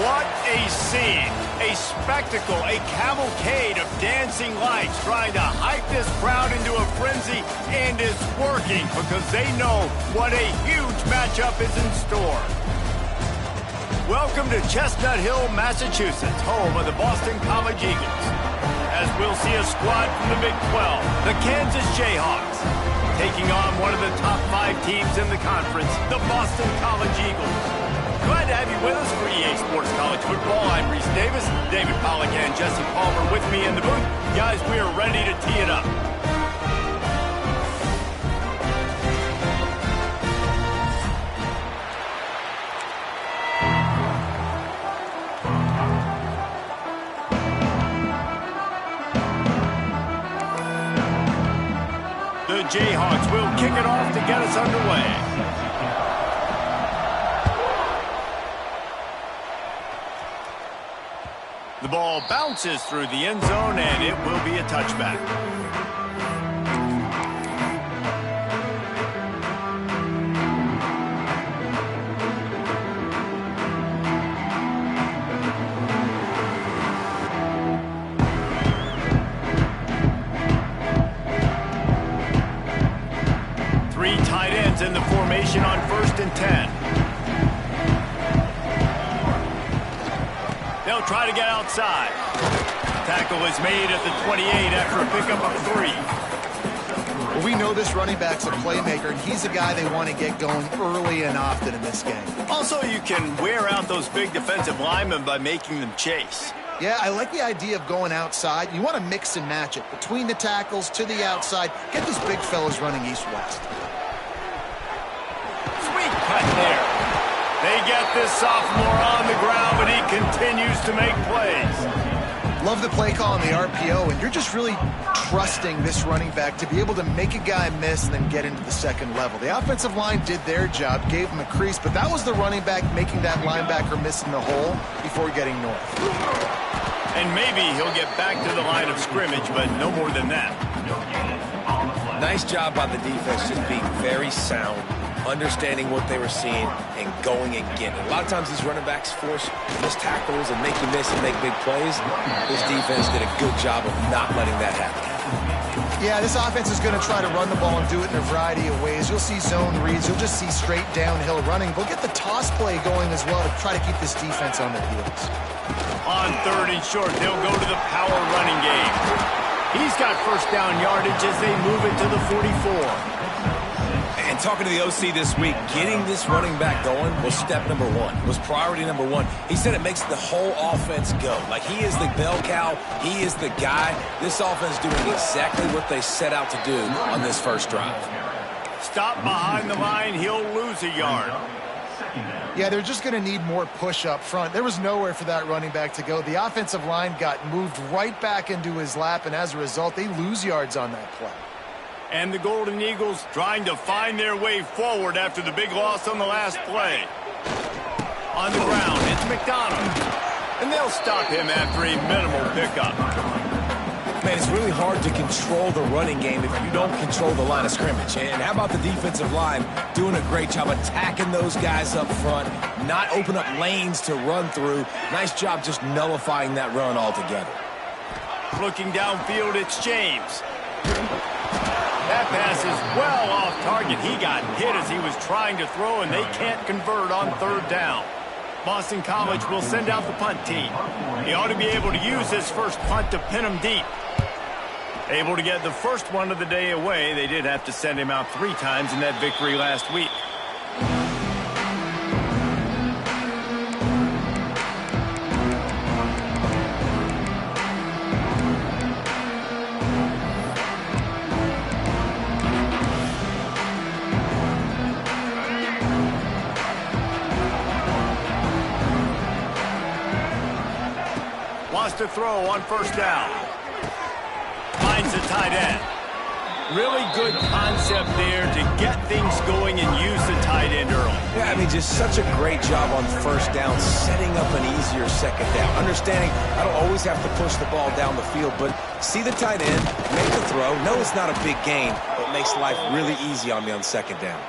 What a scene, a spectacle, a cavalcade of dancing lights trying to hype this crowd into a frenzy, and it's working because they know what a huge matchup is in store. Welcome to Chestnut Hill, Massachusetts, home of the Boston College Eagles. As we'll see a squad from the Big 12, the Kansas Jayhawks, taking on one of the top 5 teams in the conference, the Boston College Eagles. Glad to have you with us for EA Sports College Football. I'm Reese Davis, David Pollack and Jesse Palmer with me in the booth. Guys, we are ready to tee it up. The Jayhawks will kick it off to get us underway. The ball bounces through the end zone, and it will be a touchback. Three tight ends in the formation on 1st and 10. They'll try to get outside. Tackle is made at the 28 after a pickup of 3. Well, we know this running back's a playmaker, and he's a guy they want to get going early and often in this game. Also, you can wear out those big defensive linemen by making them chase. Yeah, I like the idea of going outside. You want to mix and match it. Between the tackles, to the outside. Get these big fellas running east-west. Sweet cut there. They get this sophomore on the ground, but he continues to make plays. Love the play call on the RPO, and you're just really trusting this running back to be able to make a guy miss and then get into the second level. The offensive line did their job, gave him a crease, but that was the running back making that linebacker miss in the hole before getting north. And maybe he'll get back to the line of scrimmage, but no more than that. Nice job by the defense, just being very sound, understanding what they were seeing, and going and getting it. A lot of times these running backs force missed tackles and make you miss and make big plays. This defense did a good job of not letting that happen. Yeah, this offense is going to try to run the ball and do it in a variety of ways. You'll see zone reads. You'll just see straight downhill running. They'll get the toss play going as well to try to keep this defense on their heels. On 3rd and short, they'll go to the power running game. He's got first down yardage as they move it to the 44. And talking to the OC this week, getting this running back going was step number 1, was priority number 1. He said it makes the whole offense go. Like, he is the bell cow. He is the guy. This offense doing exactly what they set out to do on this first drive. Stop behind the line. He'll lose a yard. Yeah, they're just going to need more push up front. There was nowhere for that running back to go. The offensive line got moved right back into his lap, and as a result, they lose yards on that play. And the Golden Eagles trying to find their way forward after the big loss on the last play. On the ground, it's McDonald. And they'll stop him after a minimal pickup. Man, it's really hard to control the running game if you don't control the line of scrimmage. And how about the defensive line doing a great job attacking those guys up front, not open up lanes to run through. Nice job just nullifying that run altogether. Looking downfield, it's James. That pass is well off target. He got hit as he was trying to throw, and they can't convert on 3rd down. Boston College will send out the punt team. He ought to be able to use his first punt to pin him deep. Able to get the first one of the day away. They did have to send him out 3 times in that victory last week. Wants to throw on 1st down. Finds the tight end. Really good concept there to get things going and use the tight end early. Yeah, I mean, just such a great job on 1st down, setting up an easier 2nd down. Understanding I don't always have to push the ball down the field, but see the tight end, make the throw. No, it's not a big gain, but makes life really easy on me on 2nd down.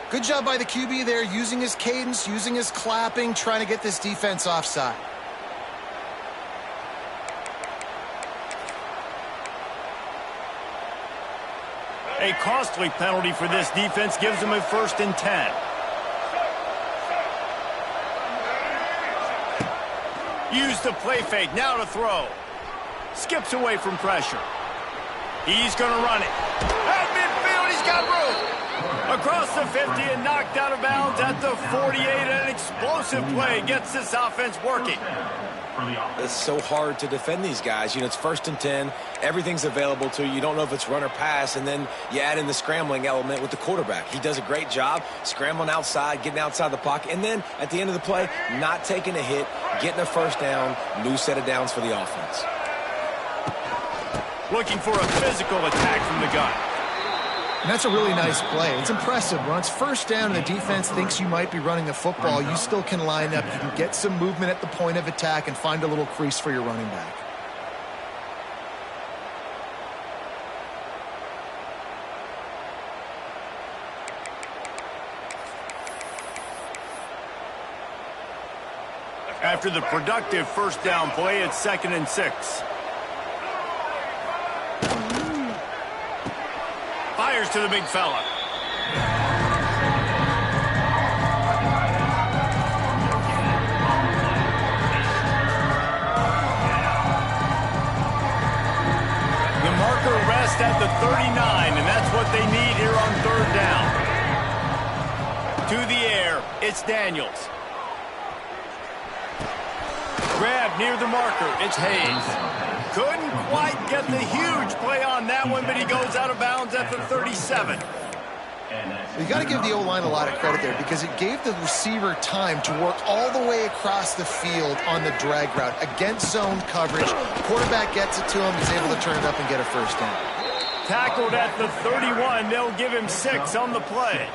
Good job by the QB there, using his cadence, using his clapping, trying to get this defense offside. A costly penalty for this defense gives them a 1st and 10. Use the play fake, now to throw. Skips away from pressure. He's going to run it. At midfield, he's got room. Across the 50 and knocked out of bounds at the 48. An explosive play gets this offense working. It's so hard to defend these guys. You know, it's 1st and 10. Everything's available to you. You don't know if it's run or pass, and then you add in the scrambling element with the quarterback. He does a great job scrambling outside, getting outside the pocket, and then at the end of the play, not taking a hit, getting a 1st down, new set of downs for the offense. Looking for a physical attack from the gun. And that's a really nice play. It's impressive. When it's 1st down and the defense thinks you might be running the football, you still can line up. You can get some movement at the point of attack and find a little crease for your running back. After the productive 1st down play, it's 2nd and 6. Fires to the big fella. The marker rests at the 39, and that's what they need here on 3rd down. To the air, it's Daniels. Grab near the marker, it's Hayes. Couldn't quite get the huge play on that one, but he goes out of bounds at the 37. You got to give the O-line a lot of credit there because it gave the receiver time to work all the way across the field on the drag route against zone coverage. Quarterback gets it to him. He's able to turn it up and get a 1st down. Tackled at the 31. They'll give him 6 on the play.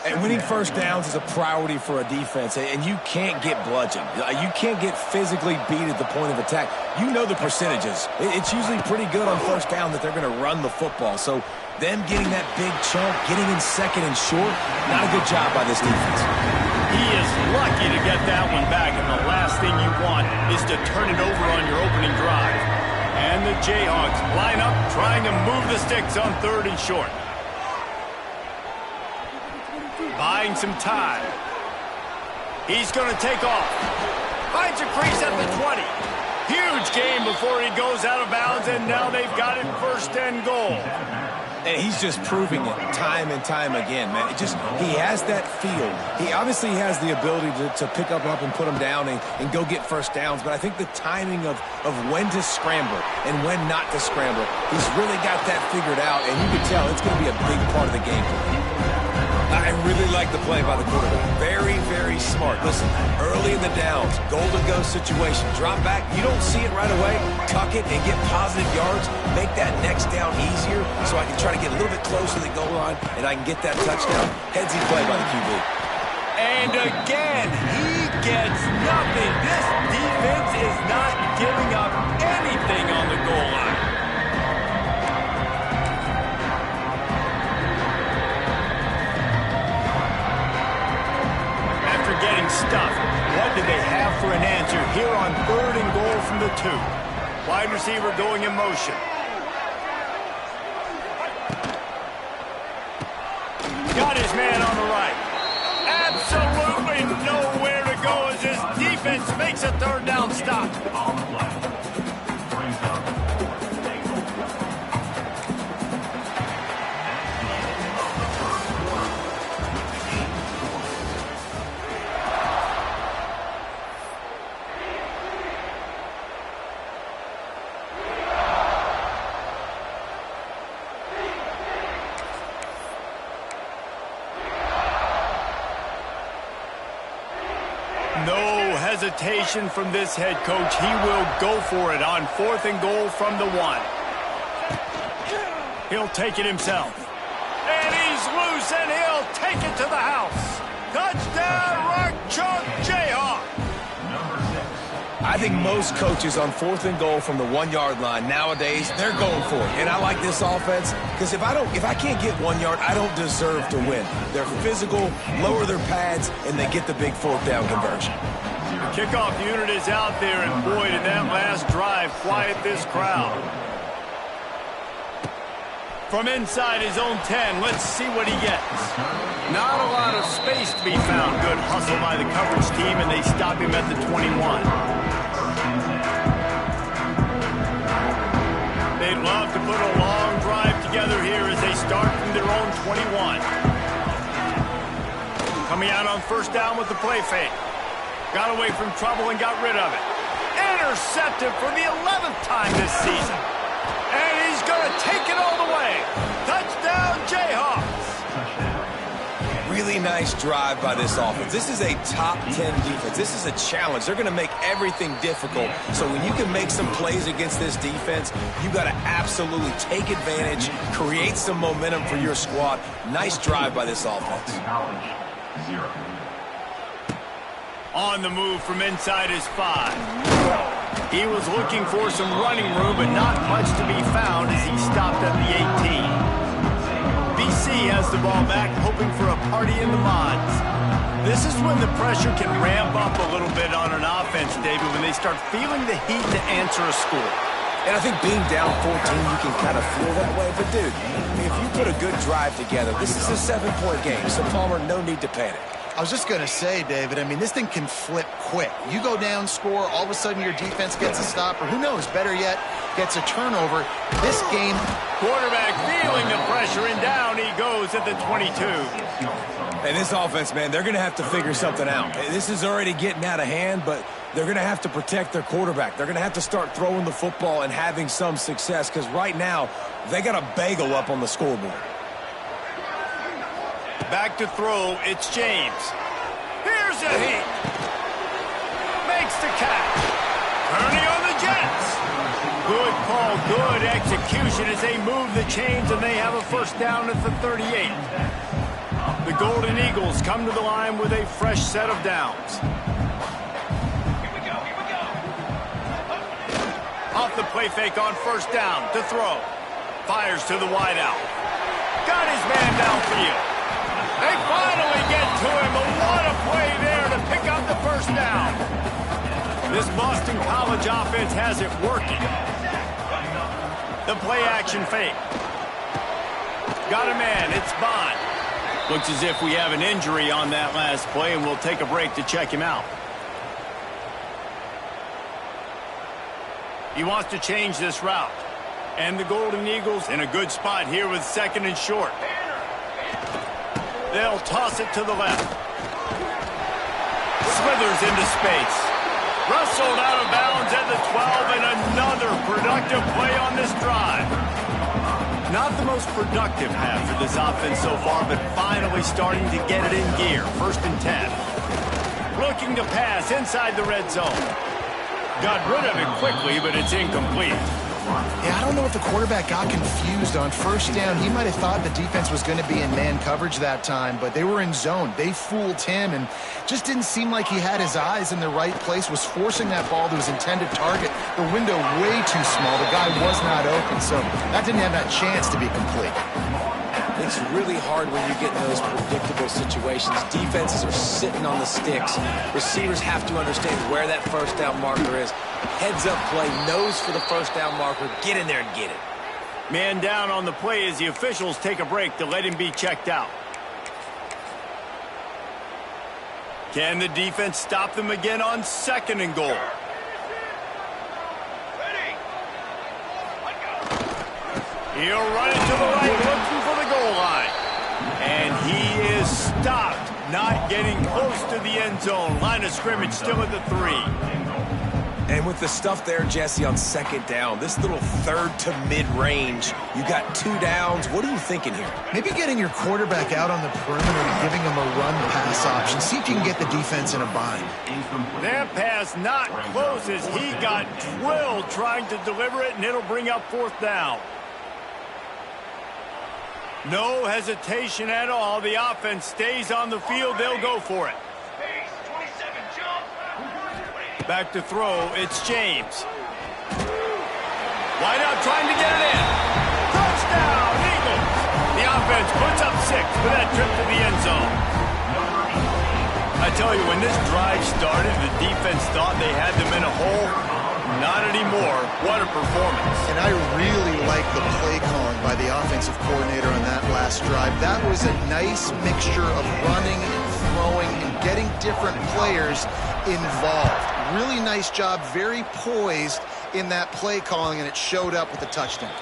And winning 1st downs is a priority for a defense, and you can't get bludgeoned. You can't get physically beat at the point of attack. You know the percentages. It's usually pretty good on 1st down that they're going to run the football. So them getting that big chunk, getting in 2nd and short, not a good job by this defense. He is lucky to get that one back, and the last thing you want is to turn it over on your opening drive. And the Jayhawks line up trying to move the sticks on 3rd and short. Buying some time. He's going to take off. Finds a crease at the 20. Huge gain before he goes out of bounds, and now they've got it 1st and goal. And he's just proving it time and time again, man. He has that feel. He obviously has the ability to pick up and put him down and go get 1st downs, but I think the timing of when to scramble and when not to scramble, he's really got that figured out, and you can tell it's going to be a big part of the game for him. I really like the play by the quarterback. Very, very smart. Listen, early in the downs, goal-to-go situation. Drop back. You don't see it right away. Tuck it and get positive yards. Make that next down easier so I can try to get a little bit closer to the goal line and I can get that touchdown. Headsy play by the QB. And again, he gets nothing. This defense is not giving up anything on the goal line. Getting stuffed. What do they have for an answer here on 3rd and goal from the 2? Wide receiver going in motion. Got his man on the right. Absolutely nowhere to go as his defense makes a 3rd down stop. No hesitation from this head coach. He will go for it on 4th and goal from the 1. He'll take it himself. And he's loose, and he'll take it to the house. Touchdown, Rock Chalk Jayhawk. I I think most coaches on 4th and goal from the 1-yard line nowadays, they're going for it. And I like this offense because if I can't get 1 yard, I don't deserve to win. They're physical, lower their pads, and they get the big 4th down conversion. The kickoff unit is out there, and boy, did that last drive quiet this crowd. From inside his own 10, let's see what he gets. Not a lot of space to be found. Good hustle by the coverage team, and they stop him at the 21. They'd love to put a long drive together here as they start from their own 21. Coming out on 1st down with the play fake. Got away from trouble and got rid of it. Intercepted for the 11th time this season. And he's going to take it all the way. Touchdown, Jayhawks. Really nice drive by this offense. This is a top 10 defense. This is a challenge. They're going to make everything difficult. So when you can make some plays against this defense, you got to absolutely take advantage, create some momentum for your squad. Nice drive by this offense. On the move from inside his 5. He was looking for some running room, but not much to be found as he stopped at the 18. BC has the ball back, hoping for a party in the mods. This is when the pressure can ramp up a little bit on an offense, David, when they start feeling the heat to answer a score. And I think being down 14, you can kind of feel that way. But, dude, if you put a good drive together, this is a 7-point game, so Palmer, no need to panic. I was just going to say, David, I mean, this thing can flip quick. You go down, score, all of a sudden your defense gets a stop, or who knows, better yet, gets a turnover. This game... Quarterback feeling the pressure, and down he goes at the 22. And this offense, man, they're going to have to figure something out. This is already getting out of hand, but they're going to have to protect their quarterback. They're going to have to start throwing the football and having some success, because right now, they got a bagel up on the scoreboard. Back to throw, it's James. Here's a heat. Makes the catch. Turning on the Jets. Good call, good execution as they move the chains, and they have a 1st down at the 38. The Golden Eagles come to the line with a fresh set of downs. Here we go. Off the play fake on 1st down to throw. Fires to the wideout. Got his man downfield. They finally get to him, but what a play there to pick up the 1st down. This Boston College offense has it working. The play action fake. Got a man, it's Bond. Looks as if we have an injury on that last play, and we'll take a break to check him out. He wants to change this route. And the Golden Eagles in a good spot here with 2nd and short. They'll toss it to the left. Slithers into space. Rustled out of bounds at the 12, and another productive play on this drive. Not the most productive half for this offense so far, but finally starting to get it in gear. 1st and 10. Looking to pass inside the red zone. Got rid of it quickly, but it's incomplete. Yeah, I don't know if the quarterback got confused on 1st down. He might have thought the defense was going to be in man coverage that time, but they were in zone. They fooled him and just didn't seem like he had his eyes in the right place, was forcing that ball to his intended target. The window way too small. The guy was not open, so that didn't have that chance to be complete. It's really hard when you get in those predictable situations. Defenses are sitting on the sticks. Receivers have to understand where that 1st down marker is. Heads up play, nose for the 1st down marker. Get in there and get it. Man down on the play as the officials take a break to let him be checked out. Can the defense stop them again on 2nd and goal? He'll run it to the right, looking for the goal line. And he is stopped, not getting close to the end zone. Line of scrimmage still at the 3. And with the stuff there, Jesse, on 2nd down, this little 3rd to mid-range, you got 2 downs. What are you thinking here? Maybe getting your quarterback out on the perimeter and giving him a run-pass option. See if you can get the defense in a bind. That pass not close as he got drilled trying to deliver it, and it'll bring up 4th down. No hesitation at all. The offense stays on the field. They'll go for it. Back to throw, it's James. Wide out trying to get it in. Touchdown, Eagles! The offense puts up 6 for that trip to the end zone. I tell you, when this drive started, the defense thought they had them in a hole. Not anymore. What a performance. And I really like the play calling by the offensive coordinator on that last drive. That was a nice mixture of running and throwing and getting different players involved. Really nice job, very poised in that play calling, and it showed up with a touchdown.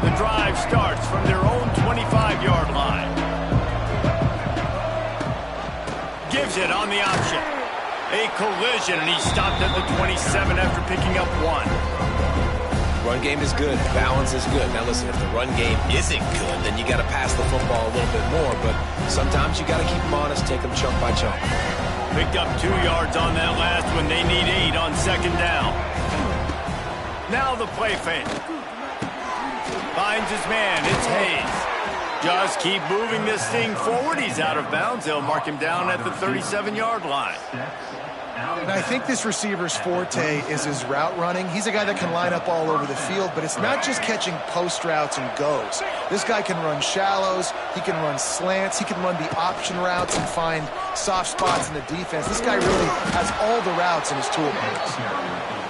The drive starts from their own 25-yard line. Gives it on the option. A collision, and he stopped at the 27 after picking up 1. Run game is good. Balance is good. Now listen, if the run game isn't good, then you got to pass the football a little bit more. But sometimes you got to keep them honest, take them chunk by chunk. Picked up 2 yards on that last one. They need 8 on 2nd down. Now the play fake. Finds his man. It's Hayes. Just keep moving this thing forward. He's out of bounds. They'll mark him down at the 37-yard line. And I think this receiver's forte is his route running. He's a guy that can line up all over the field, but it's not just catching post routes and goes. This guy can run shallows, he can run slants, he can run the option routes and find soft spots in the defense. This guy really has all the routes in his toolbox.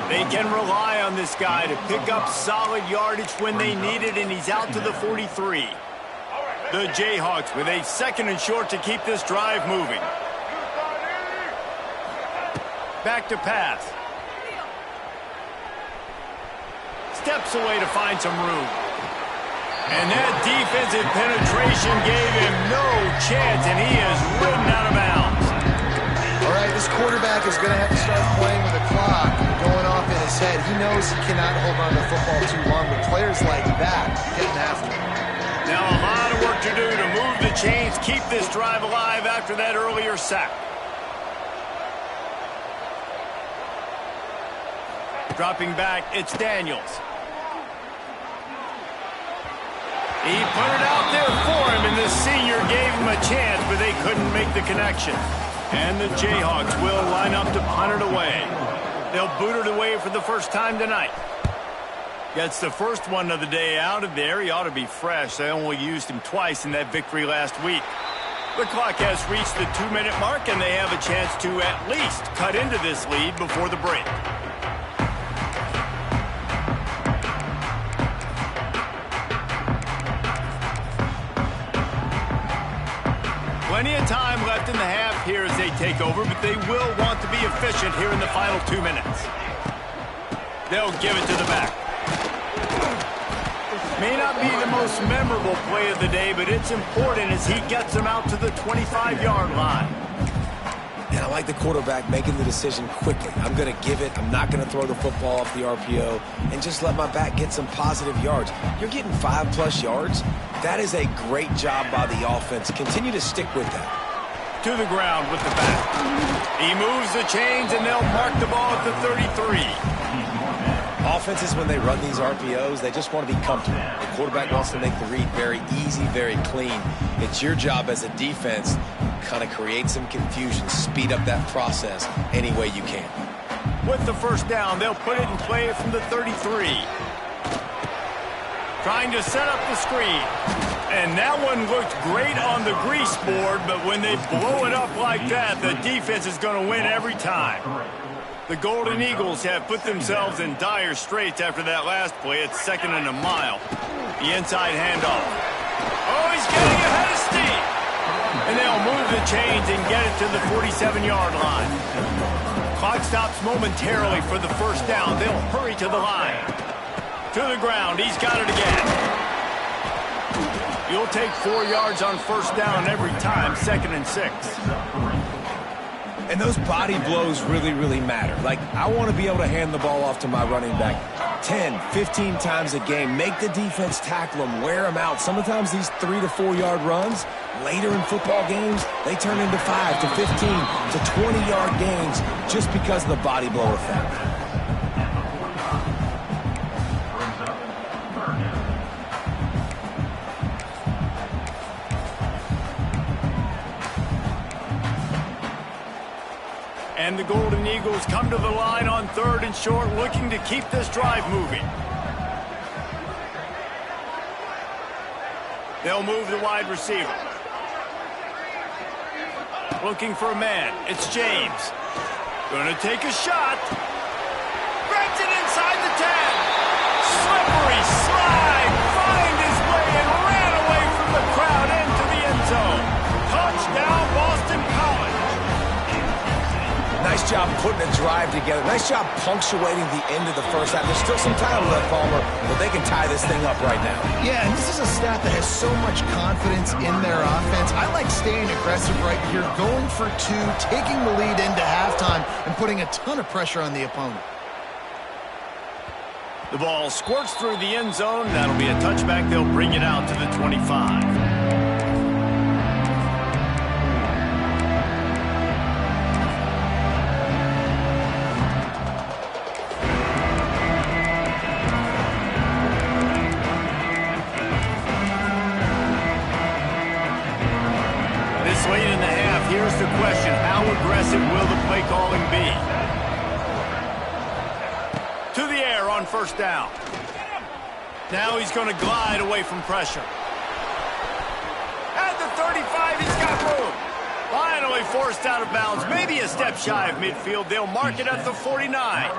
They can rely on this guy to pick up solid yardage when they need it, and he's out to the 43. The Jayhawks with a 2nd and short to keep this drive moving. Back to pass. Steps away to find some room. And that defensive penetration gave him no chance, and he is ridden out of bounds. All right, this quarterback is going to have to start playing with the clock going off in his head. He knows he cannot hold on to the football too long, but players like that getting after him. Now a lot of work to do to move the chains, keep this drive alive after that earlier sack. Dropping back, it's Daniels. He put it out there for him, and the senior gave him a chance, but they couldn't make the connection. And the Jayhawks will line up to punt it away. They'll boot it away for the first time tonight. Gets the first one of the day out of there. He ought to be fresh. They only used him twice in that victory last week. The clock has reached the 2-minute mark, and they have a chance to at least cut into this lead before the break. Plenty of time left in the half here as they take over, but they will want to be efficient here in the final 2 minutes. They'll give it to the back. May not be the most memorable play of the day, but it's important as he gets them out to the 25-yard line. And I like the quarterback making the decision quickly. I'm going to give it. I'm not going to throw the football off the RPO and just let my back get some positive yards. You're getting 5+ yards. That is a great job by the offense. Continue to stick with that. To the ground with the back. He moves the chains, and they'll mark the ball at the 33. Offenses, when they run these RPOs, they just want to be comfortable. The quarterback wants to make the read very easy, very clean. It's your job as a defense kind of create some confusion, speed up that process any way you can. With the first down, they'll put it in play from the 33. Trying to set up the screen. And that one looked great on the grease board, but when they blow it up like that, the defense is going to win every time. The Golden Eagles have put themselves in dire straits after that last play. It's 2nd and a mile. The inside handoff. Oh, he's getting ahead of steam. And they'll move the chains and get it to the 47-yard line. Clock stops momentarily for the first down. They'll hurry to the line. To the ground. He's got it again. You'll take 4 yards on first down every time. 2nd and 6. And those body blows really matter. Like, I want to be able to hand the ball off to my running back 10, 15 times a game. Make the defense tackle them, wear them out. Sometimes these 3 to 4 yard runs, later in football games, they turn into 5 to 15 to 20-yard gains just because of the body blow effect. And the Golden Eagles come to the line on 3rd and short, looking to keep this drive moving. They'll move the wide receiver. Looking for a man. It's James. Gonna take a shot. Grabs it inside the 10. Slippery slide. Find his way and ran away from the crowd into the end zone. Touchdown, Boston College. Nice job putting a drive together. Nice job punctuating the end of the first half. There's still some time left, Palmer, but they can tie this thing up right now. Yeah, and this is a staff that has so much confidence in their offense. I like staying aggressive right here, going for 2, taking the lead into halftime, and putting a ton of pressure on the opponent. The ball squirts through the end zone. That'll be a touchback. They'll bring it out to the 25. Late in the half, here's the question. How aggressive will the play calling be? To the air on 1st down. Now he's going to glide away from pressure. At the 35, he's got room. Finally forced out of bounds. Maybe a step shy of midfield. They'll mark it at the 49.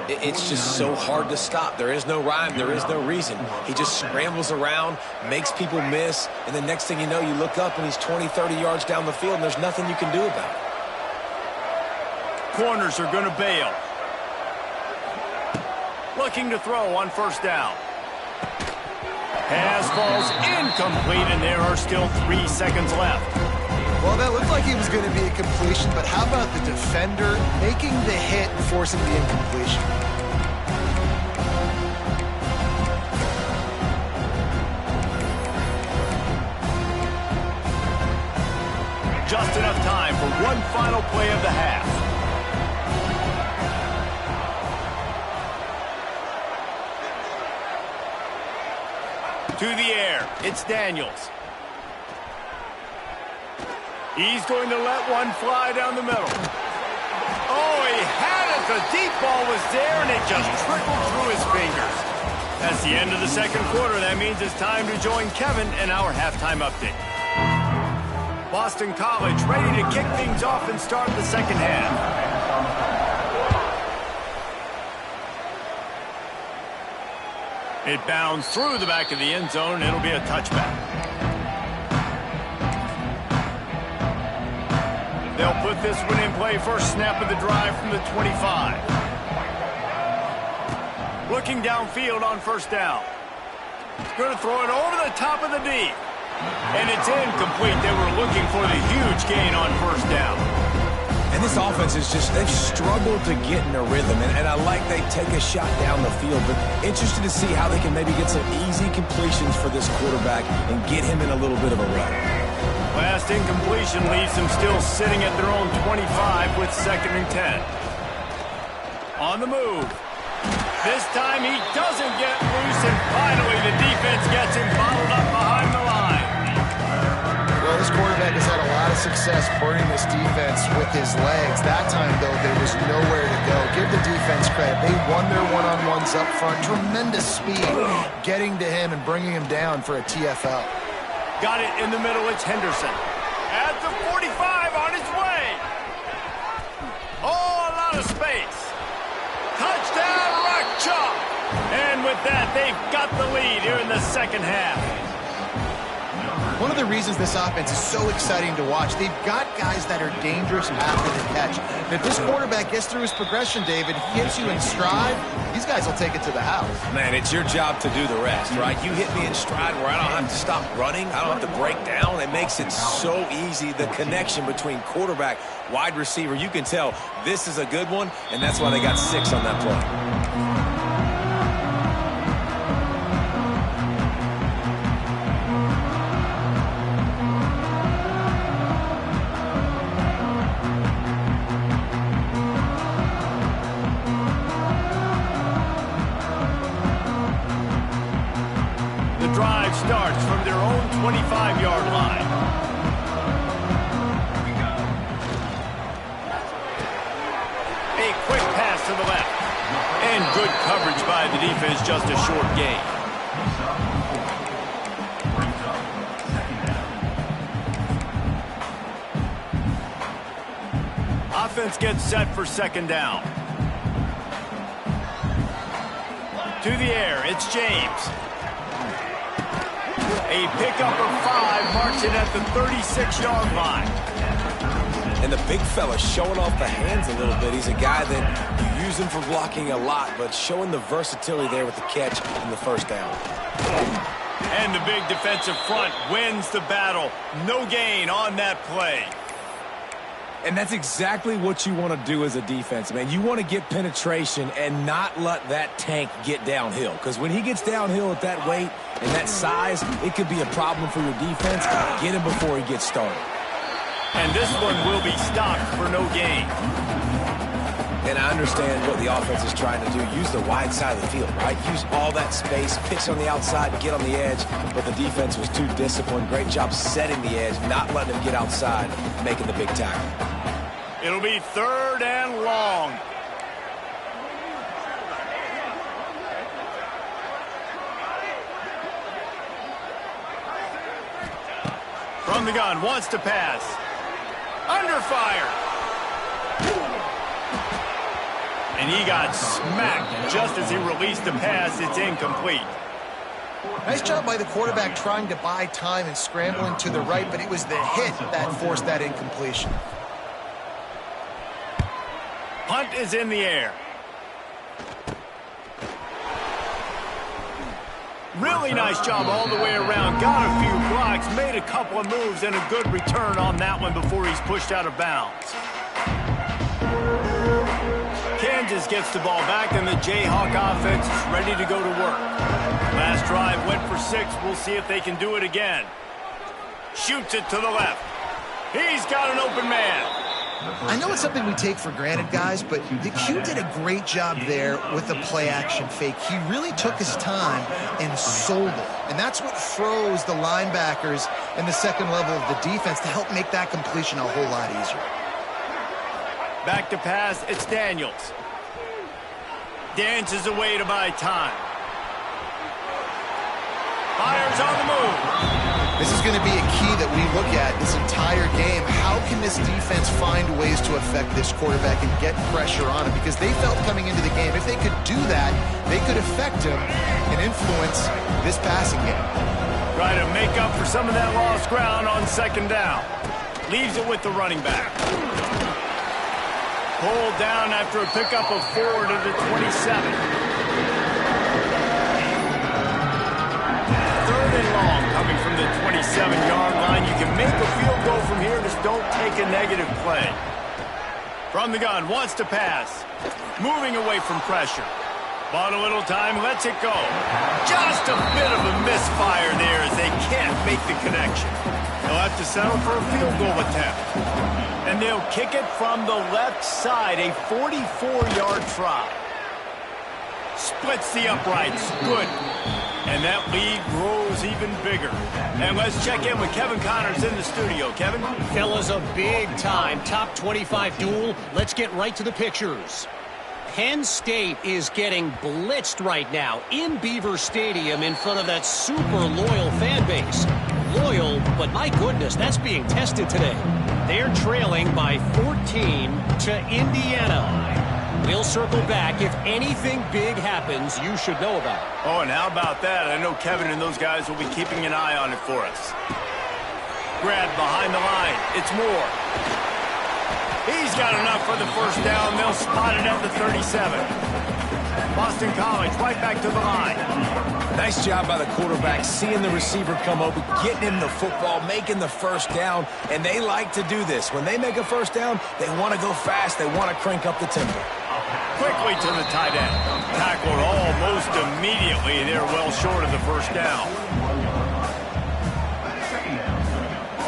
It's just so hard to stop. There is no rhyme. There is no reason. He just scrambles around, makes people miss, and the next thing you know, you look up and he's 20, 30 yards down the field, and there's nothing you can do about it. Corners are going to bail. Looking to throw on 1st down. Pass falls incomplete, and there are still 3 seconds left. Well, that looked like he was going to be a completion, but how about the defender making the hit and forcing the incompletion? Just enough time for one final play of the half. To the air, it's Daniels. He's going to let one fly down the middle. Oh, he had it. The deep ball was there, and it just trickled through his fingers. That's the end of the 2nd quarter. That means it's time to join Kevin in our halftime update. Boston College ready to kick things off and start the 2nd half. It bounds through the back of the end zone. It'll be a touchback. They'll put this one in play. First snap of the drive from the 25. Looking downfield on 1st down. Going to throw it over the top of the D. And it's incomplete. They were looking for the huge gain on 1st down. And this offense is just, they've struggled to get in a rhythm. And I like they take a shot down the field, but interested to see how they can maybe get some easy completions for this quarterback and get him in a little bit of a run. Last incompletion leaves them still sitting at their own 25 with 2nd and 10. On the move. This time he doesn't get loose, and finally the defense gets him bottled up behind the line. Well, this quarterback has had a lot of success burning this defense with his legs. That time, though, there was nowhere to go. Give the defense credit. They won their one-on-ones up front. Tremendous speed getting to him and bringing him down for a TFL. Got it in the middle. It's Henderson. At the 45 on his way. Oh, a lot of space. Touchdown, Rock Chalk. And with that, they've got the lead here in the 2nd half. One of the reasons this offense is so exciting to watch, they've got guys that are dangerous after the catch. And if this quarterback gets through his progression, David, he hits you in stride, these guys will take it to the house. Man, it's your job to do the rest, right? You hit me in stride where I don't have to stop running. I don't have to break down. It makes it so easy, the connection between quarterback, wide receiver. You can tell this is a good one, and that's why they got 6 on that play. Starts from their own 25-yard line. coverage by the defense, just a short gain. Offense gets set for second down. To the air, it's James. A pickup of 5 marks it at the 36-yard line. And the big fella showing off the hands a little bit. He's a guy that you use him for blocking a lot, but showing the versatility there with the catch in the first down. And the big defensive front wins the battle. No gain on that play. And that's exactly what you want to do as a defense, man. You want to get penetration and not let that tank get downhill. Because when he gets downhill at that weight and that size, it could be a problem for your defense. Get him before he gets started. And this one will be stopped for no gain. And I understand what the offense is trying to do. Use the wide side of the field, right? Use all that space, pitch on the outside, get on the edge. But the defense was too disciplined. Great job setting the edge, not letting him get outside, making the big tackle. It'll be 3rd and long. From the gun, wants to pass. Under fire. And he got smacked just as he released the pass. It's incomplete. Nice job by the quarterback trying to buy time and scrambling to the right, but it was the hit that forced that incompletion. Punt is in the air. Really nice job all the way around. Got a few blocks, made a couple of moves, and a good return on that one before he's pushed out of bounds. Kansas gets the ball back, and the Jayhawk offense is ready to go to work. Last drive went for 6. We'll see if they can do it again. Shoots it to the left. He's got an open man. I know it's something we take for granted, guys, but the Q did a great job there with the play-action fake. He really took his time and sold it. And that's what froze the linebackers and the second level of the defense to help make that completion a whole lot easier. Back to pass, it's Daniels. Dances away to buy time. Fires on the move. This is going to be a key that we look at this entire game. How can this defense find ways to affect this quarterback and get pressure on him? Because they felt coming into the game, if they could do that, they could affect him and influence this passing game. Try to make up for some of that lost ground on second down. Leaves it with the running back. Pulled down after a pickup of 4 to the 27. 3rd and long coming from the 27-yard line. You can make a field goal from here, just don't take a negative play. From the gun, wants to pass. Moving away from pressure. Bought a little time, lets it go. Just a bit of a misfire there as they can't make the connection. They'll have to settle for a field goal attempt. And they'll kick it from the left side, a 44-yard try. Splits the uprights, good. And that lead grows even bigger. And let's check in with Kevin Connors in the studio. Kevin? Fellas, a big-time top 25 duel. Let's get right to the pictures. Penn State is getting blitzed right now in Beaver Stadium in front of that super loyal fan base. Loyal, but my goodness, that's being tested today. They're trailing by 14 to Indiana. We'll circle back. If anything big happens, you should know about it. Oh, and how about that? I know Kevin and those guys will be keeping an eye on it for us. Grab behind the line. It's Moore. He's got enough for the first down. They'll spot it at the 37. Boston College right back to the line. Nice job by the quarterback, seeing the receiver come open, getting him the football, making the first down, and they like to do this. When they make a first down, they want to go fast. They want to crank up the tempo. Quickly to the tight end. Tackled almost immediately. They're well short of the first down.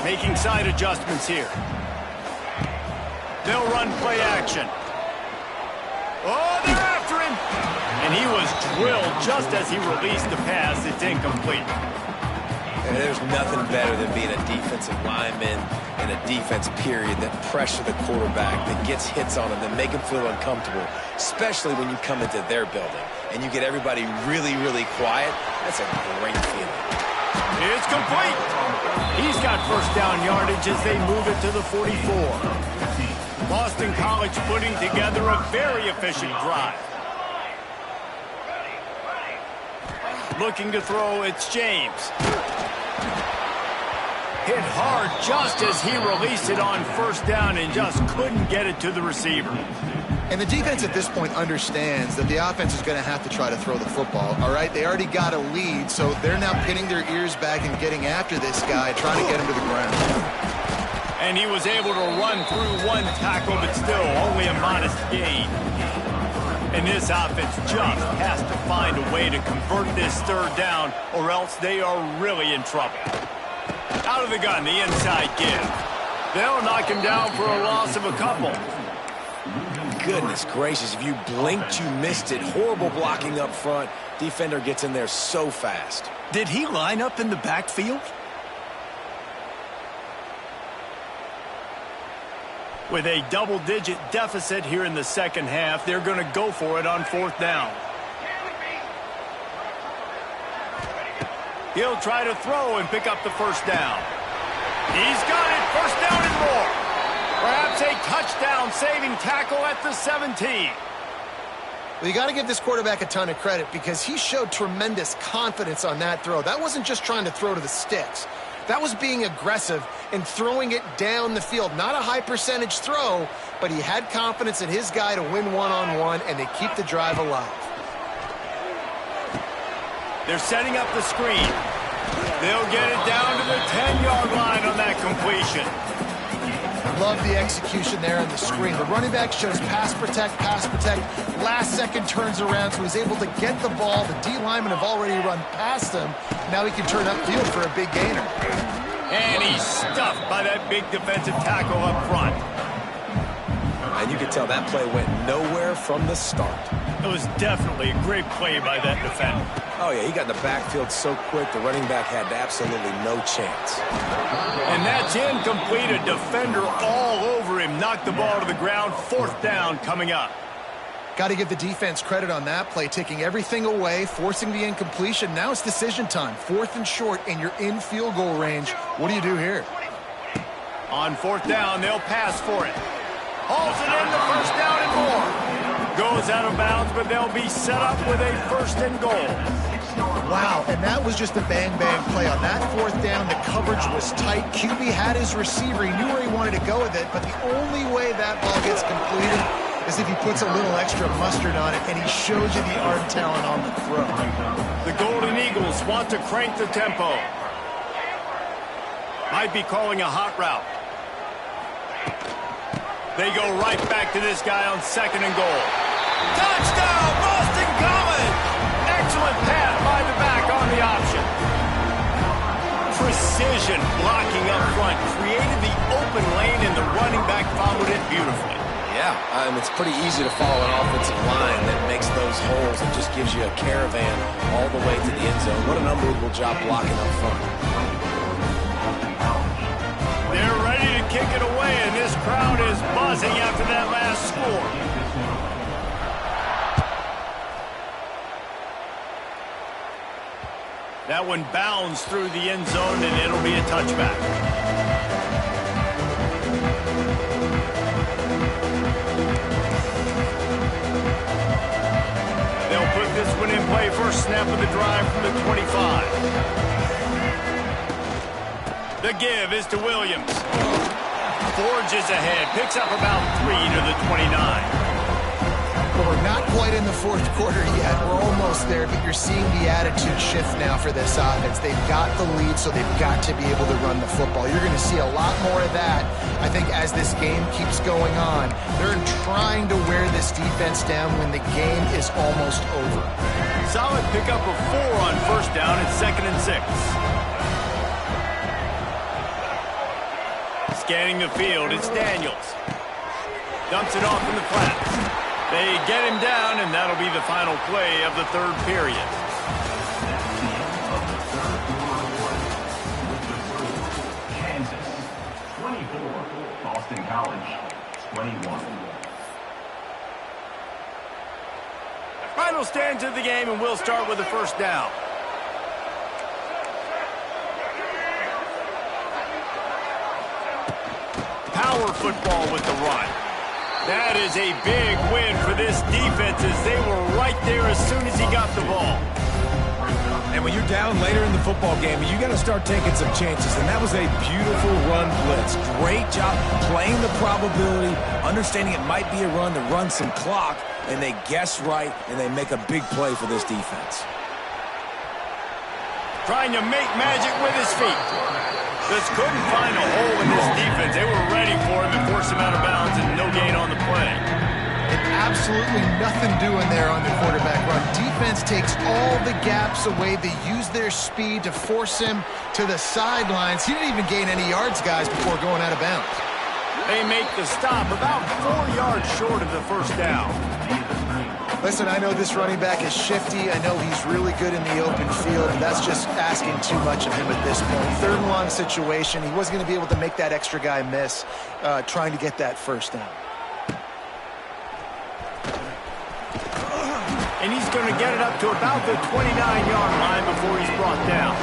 Making side adjustments here. They'll run play action. Oh, they're after him. And he was drilled just as he released the pass. It's incomplete. And there's nothing better than being a defensive lineman in a defense period that pressure the quarterback, that gets hits on him, that make him feel uncomfortable, especially when you come into their building and you get everybody really, really quiet. That's a great feeling. It's complete. He's got first down yardage as they move it to the 44. Boston College putting together a very efficient drive. Looking to throw, it's James. Hit hard just as he released it on first down and just couldn't get it to the receiver. And the defense at this point understands that the offense is going to have to try to throw the football, all right? They already got a lead, so they're now pinning their ears back and getting after this guy, trying to get him to the ground. And he was able to run through one tackle, but still only a modest gain. And this offense just has to find a way to convert this third down, or else they are really in trouble. Out of the gun, the inside give. They'll knock him down for a loss of a couple. Goodness gracious, if you blinked, you missed it. Horrible blocking up front. Defender gets in there so fast. Did he line up in the backfield? With a double-digit deficit here in the second half, they're going to go for it on fourth down. He'll try to throw and pick up the first down. He's got it, first down and more. Perhaps a touchdown-saving tackle at the 17. Well, you got to give this quarterback a ton of credit because he showed tremendous confidence on that throw. That wasn't just trying to throw to the sticks. That was being aggressive and throwing it down the field. Not a high-percentage throw, but he had confidence in his guy to win one-on-one, and they keep the drive alive. They're setting up the screen. They'll get it down to the 10-yard line on that completion. Love the execution there on the screen. The running back shows pass protect. Last second turns around, so he's able to get the ball. The D linemen have already run past him. Now he can turn upfield for a big gainer. And he's stuffed by that big defensive tackle up front. And you can tell that play went nowhere from the start. It was definitely a great play by that defender. Oh, yeah, he got in the backfield so quick, the running back had absolutely no chance. And that's incomplete. A defender all over him. Knocked the ball to the ground. Fourth down coming up. Got to give the defense credit on that play, taking everything away, forcing the incompletion. Now it's decision time. Fourth and short, and you're in field goal range. What do you do here? On fourth down, they'll pass for it. Hauls it in, the first down and more. Goes out of bounds, but they'll be set up with a first and goal. Wow, and that was just a bang-bang play. On that fourth down, the coverage was tight. QB had his receiver. He knew where he wanted to go with it, but the only way that ball gets completed is if he puts a little extra mustard on it, and he shows you the arm talent on the throw. The Golden Eagles want to crank the tempo. Might be calling a hot route. They go right back to this guy on second and goal. Touchdown, Boston College! Excellent pass by the back on the option. Precision blocking up front created the open lane, and the running back followed it beautifully. Yeah, it's pretty easy to follow an offensive line that makes those holes and just gives you a caravan all the way to the end zone. What an unbelievable job blocking up front. They're ready to kick it away, and this crowd is buzzing after that last score. That one bounds through the end zone, and it'll be a touchback. They'll put this one in play. First snap of the drive from the 25. The give is to Williams. Forges ahead, picks up about 3 to the 29. Well, we're not quite in the fourth quarter yet. We're almost there, but you're seeing the attitude shift now for this offense. They've got the lead, so they've got to be able to run the football. You're going to see a lot more of that, I think, as this game keeps going on. They're trying to wear this defense down when the game is almost over. Solid pickup of 4 on first down and 2nd and 6. Scanning the field, it's Daniels. Dumps it off in the flats. They get him down, and that'll be the final play of the third period. Boston College, 21. Final stands of the game, and we'll start with the first down. Power football with the run. That is a big win for this defense as they were right there as soon as he got the ball. And when you're down later in the football game, you got to start taking some chances. And that was a beautiful run blitz. Great job playing the probability, understanding it might be a run to run some clock, and they guess right, and they make a big play for this defense. Trying to make magic with his feet. Just couldn't find a hole in this defense. They were ready for him and forced him out of bounds, and no gain on the play. And absolutely nothing doing there on the quarterback run. Defense takes all the gaps away. They use their speed to force him to the sidelines. He didn't even gain any yards, guys, before going out of bounds. They make the stop about 4 yards short of the first down. Listen, I know this running back is shifty. I know he's really good in the open field, but that's just asking too much of him at this point. Third and long situation. He wasn't going to be able to make that extra guy miss trying to get that first down. And he's going to get it up to about the 29-yard line before he's brought down.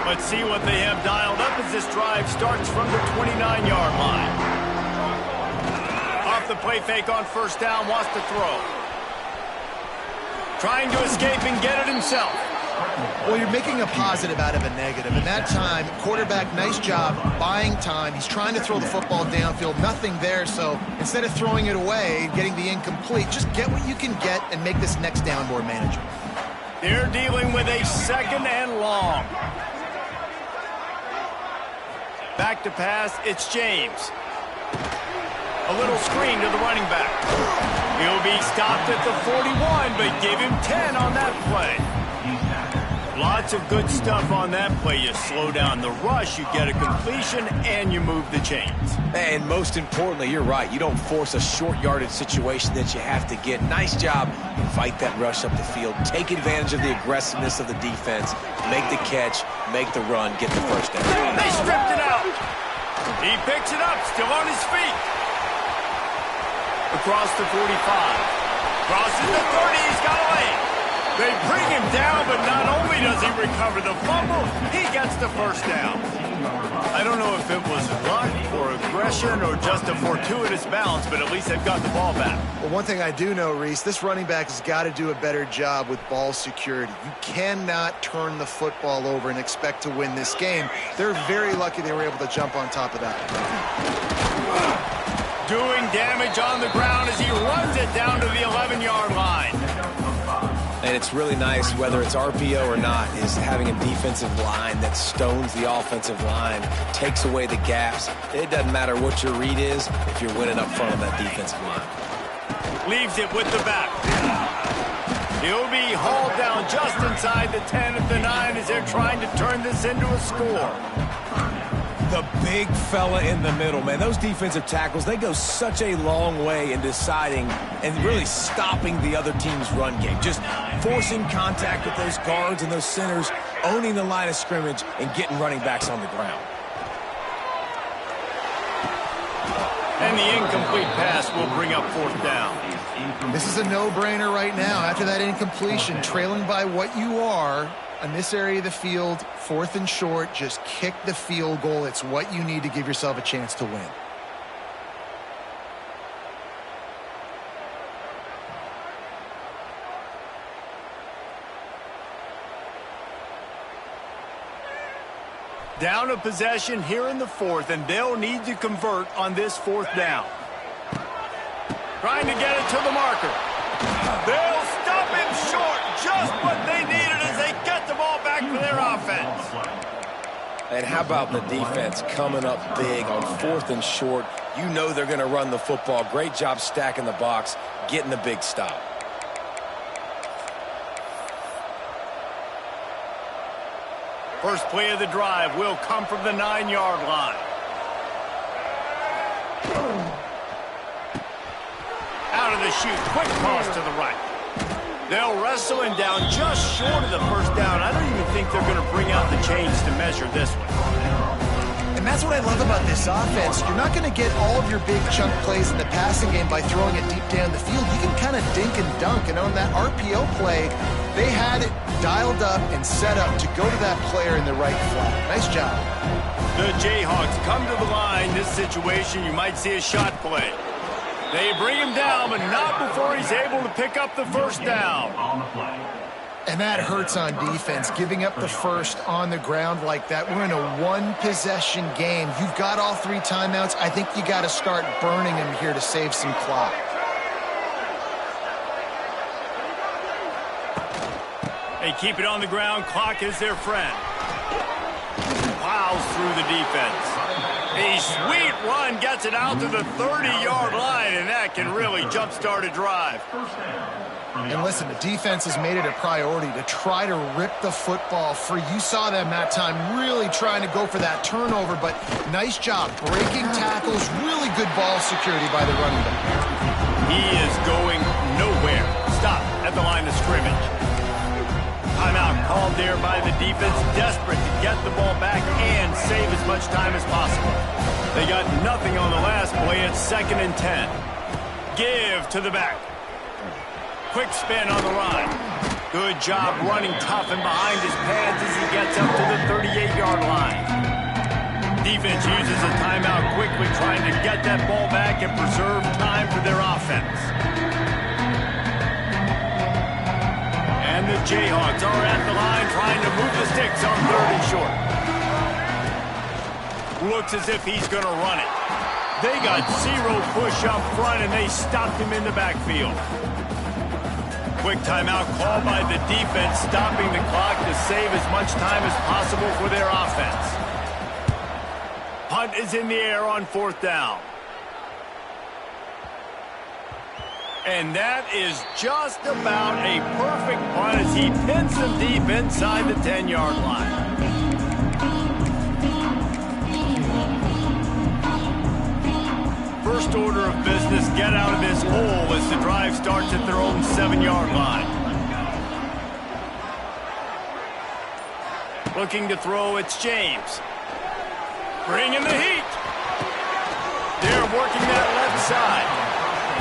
Let's see what they have dialed up as this drive starts from the 29-yard line. Off the play fake on first down, wants to throw. Trying to escape and get it himself. Well, you're making a positive out of a negative. In that time, quarterback, nice job, buying time. He's trying to throw the football downfield. Nothing there, so instead of throwing it away, getting the incomplete, just get what you can get and make this next down more manageable. They're dealing with a second and long. Back to pass, it's James. A little screen to the running back. He'll be stopped at the 41, but give him 10 on that play. Lots of good stuff on that play. You slow down the rush, you get a completion, and you move the chains. And most importantly, you're right. You don't force a short yardage situation that you have to get. Nice job. Invite that rush up the field. Take advantage of the aggressiveness of the defense. Make the catch. Make the run. Get the first down. They stripped it out. He picks it up, still on his feet. Across the 45. Crosses the 30. He's got a lane. They bring him down, but not only does he recover the fumble, he gets the first down. I don't know if it was luck or aggression or just a fortuitous bounce, but at least they've got the ball back. Well, one thing I do know, Reese, this running back has got to do a better job with ball security. You cannot turn the football over and expect to win this game. They're very lucky they were able to jump on top of that. Doing damage on the ground as he runs it down to the 11-yard line. And it's really nice, whether it's RPO or not, is having a defensive line that stones the offensive line, takes away the gaps. It doesn't matter what your read is if you're winning up front of that defensive line. Leaves it with the back. He'll be hauled down just inside the 10 at the 9 as they're trying to turn this into a score. The big fella in the middle, man. Those defensive tackles, they go such a long way in deciding and really stopping the other team's run game. Just forcing contact with those guards and those centers, owning the line of scrimmage, and getting running backs on the ground. And the incomplete pass will bring up fourth down. This is a no-brainer right now. After that incompletion, trailing by what you are in this area of the field, fourth and short, just kick the field goal. It's what you need to give yourself a chance to win. Down a possession here in the fourth, and they'll need to convert on this fourth down. Trying to get it to the marker. They'll stop him short. Just what they needed as they get the ball back for their offense. And how about the defense coming up big on fourth and short? You know they're going to run the football. Great job stacking the box, getting the big stop. First play of the drive will come from the 9-yard line. Out of the chute, quick toss to the right. They'll wrestle him down just short of the first down. I don't even think they're going to bring out the chains to measure this one. And that's what I love about this offense. You're not going to get all of your big chunk plays in the passing game by throwing it deep down the field. You can kind of dink and dunk. And on that RPO play, they had it dialed up and set up to go to that player in the right flat. Nice job. The Jayhawks come to the line. This situation, you might see a shot play. They bring him down, but not before he's able to pick up the first down. And that hurts on defense, giving up the first on the ground like that. We're in a one-possession game. You've got all 3 timeouts. I think you got to start burning them here to save some clock. They keep it on the ground. Clock is their friend. Plows through the defense. A sweet run gets it out to the 30-yard line, and that can really jumpstart a drive. And listen, the defense has made it a priority to try to rip the football free. You saw them that time really trying to go for that turnover, but nice job breaking tackles. Really good ball security by the running back. He is going nowhere. Stop at the line of scrimmage. Timeout called there by the defense, desperate to get the ball back and save as much time as possible. They got nothing on the last play. It's 2nd and 10. Give to the back. Quick spin on the run. Good job running tough and behind his pads as he gets up to the 38-yard line. Defense uses a timeout quickly, trying to get that ball back and preserve time for their offense. And the Jayhawks are at the line trying to move the sticks on 3rd and short. Looks as if he's going to run it. They got 0 push up front, and they stopped him in the backfield. Quick timeout called by the defense, stopping the clock to save as much time as possible for their offense. Punt is in the air on 4th down. And that is just about a perfect punt as he pins them deep inside the 10-yard line. First order of business, get out of this hole as the drive starts at their own 7-yard line. Looking to throw, it's James. Bringing the heat. They're working that left side.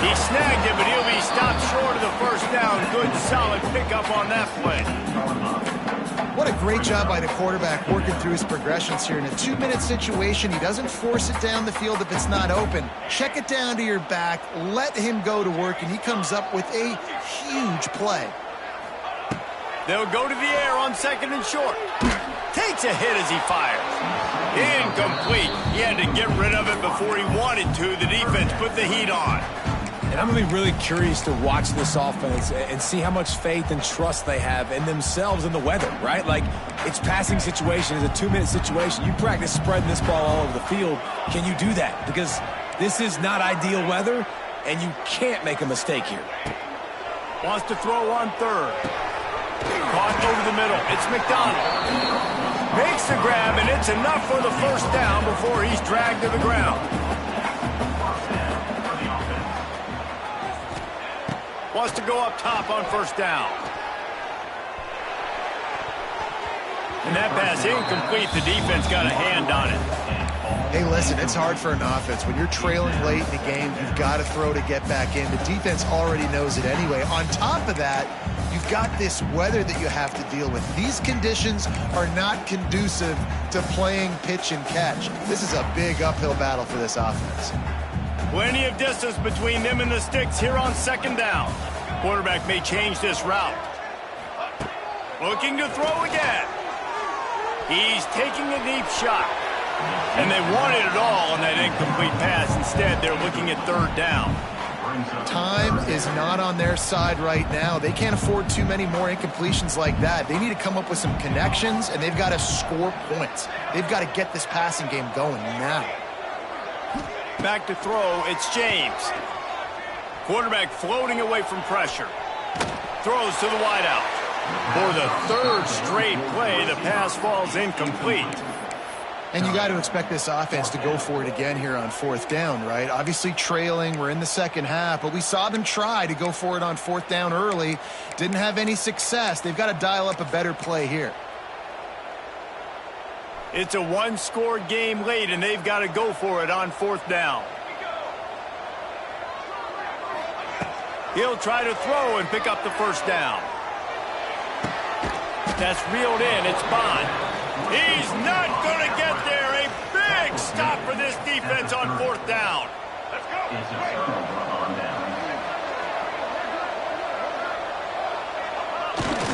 He snagged it, but he'll be stopped short of the first down. Good, solid pickup on that play. What a great job by the quarterback working through his progressions here. In a 2-minute situation, he doesn't force it down the field if it's not open. Check it down to your back, let him go to work, and he comes up with a huge play. They'll go to the air on 2nd and short. Takes a hit as he fires. Incomplete. He had to get rid of it before he wanted to. The defense put the heat on. And I'm going to be really curious to watch this offense and see how much faith and trust they have in themselves and the weather, right? Like, it's passing situation, it's a 2-minute situation. You practice spreading this ball all over the field. Can you do that? Because this is not ideal weather, and you can't make a mistake here. Wants to throw on 3rd. Caught over the middle. It's McDonald. Makes the grab, and it's enough for the first down before he's dragged to the ground. Wants to go up top on 1st down. And that pass incomplete. The defense got a hand on it. Hey, listen, it's hard for an offense. When you're trailing late in the game, you've got to throw to get back in. The defense already knows it anyway. On top of that, you've got this weather that you have to deal with. These conditions are not conducive to playing pitch and catch. This is a big uphill battle for this offense. Plenty of distance between them and the sticks here on 2nd down. Quarterback may change this route. Looking to throw again. He's taking a deep shot. And they wanted it all on that incomplete pass. Instead, they're looking at 3rd down. Time is not on their side right now. They can't afford too many more incompletions like that. They need to come up with some connections, and they've got to score points. They've got to get this passing game going now. Back to throw, it's James. Quarterback floating away from pressure. Throws to the wideout. For the 3rd straight play, the pass falls incomplete. And you got to expect this offense to go for it again here on fourth down, right? Obviously trailing, we're in the second half, but we saw them try to go for it on fourth down early. Didn't have any success. They've got to dial up a better play here. It's a one-score game late, and they've got to go for it on fourth down. He'll try to throw and pick up the first down. That's reeled in. It's Bond. He's not going to get there. A big stop for this defense on fourth down. Let's go. Is a turnover on down.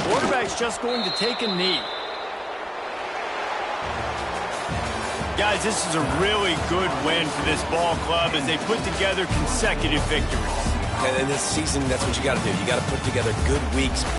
Quarterback's just going to take a knee. Guys, this is a really good win for this ball club as they put together consecutive victories. And in this season, that's what you got to do. You got to put together good weeks.